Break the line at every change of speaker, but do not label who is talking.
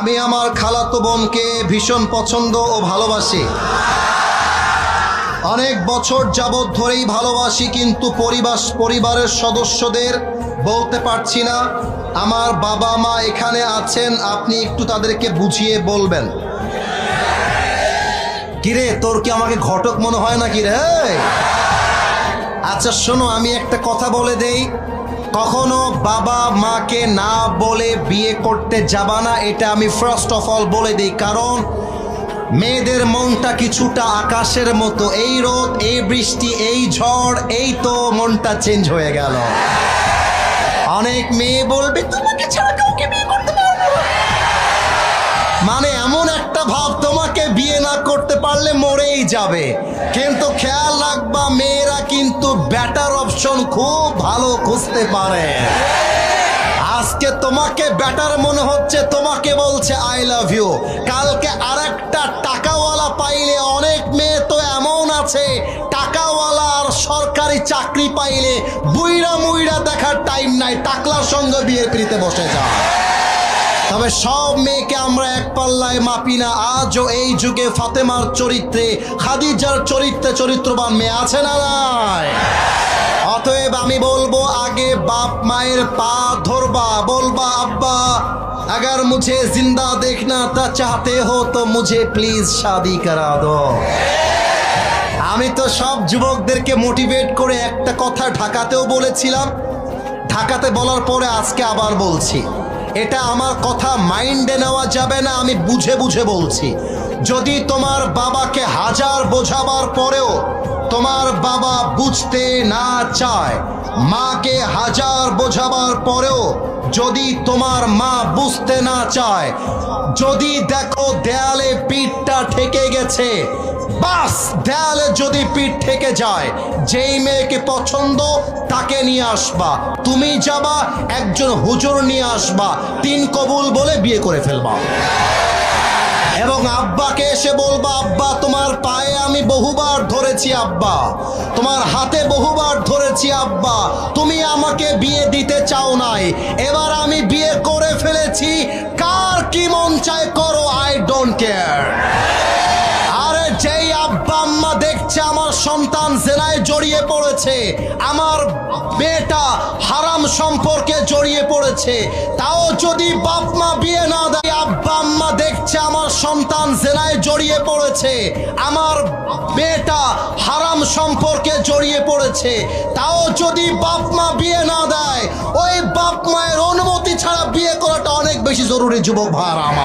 আমি আমার খালাতো বোনকে ভীষণ পছন্দ ও ভালোবাসি। অনেক বছর যাবত ধরেই ভালোবাসি, কিন্তু পরিবারের সদস্যদের বলতে পারছি না। আমার বাবা মা এখানে আছেন, আপনি একটু তাদেরকে বুঝিয়ে বলবেন। কিরে, তোর কি আমাকে ঘটক মনে হয় না? কিরে, আচ্ছা শোনো, আমি একটা কথা বলে দেই, কখনো বাবা মাকে না বলে বিয়ে করতে যাবা না, এটা আমি ফার্স্ট অফ অল বলে দিই। কারণ মেয়েদের মনটা কিছুটা আকাশের মতো, এই রোদ, এই বৃষ্টি, এই ঝড়, এই তো মনটা চেঞ্জ হয়ে গেল। অনেক মেয়ে বলবে তোমাকে ছাড়া কাউকে বিয়ে করতে পারবো না, মানে এমন একটা ভাব তোমাকে বিয়ে না করতে পারলে মরেই যাবে। কিন্তু খেয়াল রাখবা, মেয়েরা কিন্তু বেটার অপশন খুব ভালো খুঁজতে পারে। আজকে তোমাকে বেটার মনে হচ্ছে, তোমাকে বলছে আই লাভ ইউ, কালকে আরেকটা টাকাওয়ালা পাইলে, অনেক মেয়ে তো এমন আছে টাকাওয়ালা আর সরকারি চাকরি পাইলে বুইরা মুইরা দেখার টাইম নাই, টাকলার সঙ্গে বিয়ের পিড়িতে বসে যায়। তবে সব মেয়েকে আমরা এক পাল্লায় মাপি না। আজও এই যুগে ফাতেমার চরিত্রে, খাদিজার চরিত্রে চরিত্রবান মেয়ে আছে না নাই? অতএব আমি বলবো, আগে বাপ মায়ের পা ধরবা, বলবা আব্বা अगर मुझे जिंदा देखना ता चाहते हो तो मुझे प्लीज शादी करा दो। আমি তো সব যুবকদেরকে মোটিভেট করে একটা কথা ঢাকাতেও বলেছিলাম, ঢাকাতে বলার পরে আজকে আবার বলছি, এটা আমার কথা মাইন্ডে নেওয়া যাবে না, আমি বুঝে বুঝে বলছি। যদি তোমার বাবাকে হাজার বোঝাবার পরেও তোমার বাবা বুঝতে না চায়, মাকে হাজার বোঝাবার পরেও যদি তোমার মা বুঝতে না চায়, যদি দেখো দেয়ালে পিঠটা ঠেকে গেছে, বাস দেয়ালে যদি পিঠ ঠেকে যায়, যেই মেয়েকে পছন্দ তাকে নিয়ে আসবা, তুমি যাবা একজন হুজুর নিয়ে আসবা, 3 কবুল বলে বিয়ে করে ফেলবা। এবং আব্বাকে এসে বলবা, আব্বা তোমার পায়ে আমি বহুবার ধরেছি, আব্বা তোমার হাতে বহুবার ধরেছি, আব্বা তুমি আমাকে বিয়ে দিতে চাও নাই, এবার আমি বিয়ে করে ফেলেছি, কার কি মন চায় করো, আই ডোন্ট কেয়ার। আরে যেই আব্বা আম্মা দেখছে আমার সন্তান জেনায় জড়িয়ে পড়েছে, আমার মেয়েটা হারাম সম্পর্কে জড়িয়ে পড়েছে, তাও যদি বাপ মা বিয়ে না দেয়, আব্বা আম্মা দেখছে আমার সন্তান জেনায় জড়িয়ে পড়েছে, আমার মেয়েটা হারাম সম্পর্কে জড়িয়ে পড়েছে, তাও যদি বাপ মা বিয়ে না দেয়, ওই বাপ মায়ের অনুমতি ছাড়া বিয়ে করাটা অনেক বেশি জরুরি যুবক ভাইরা আমার।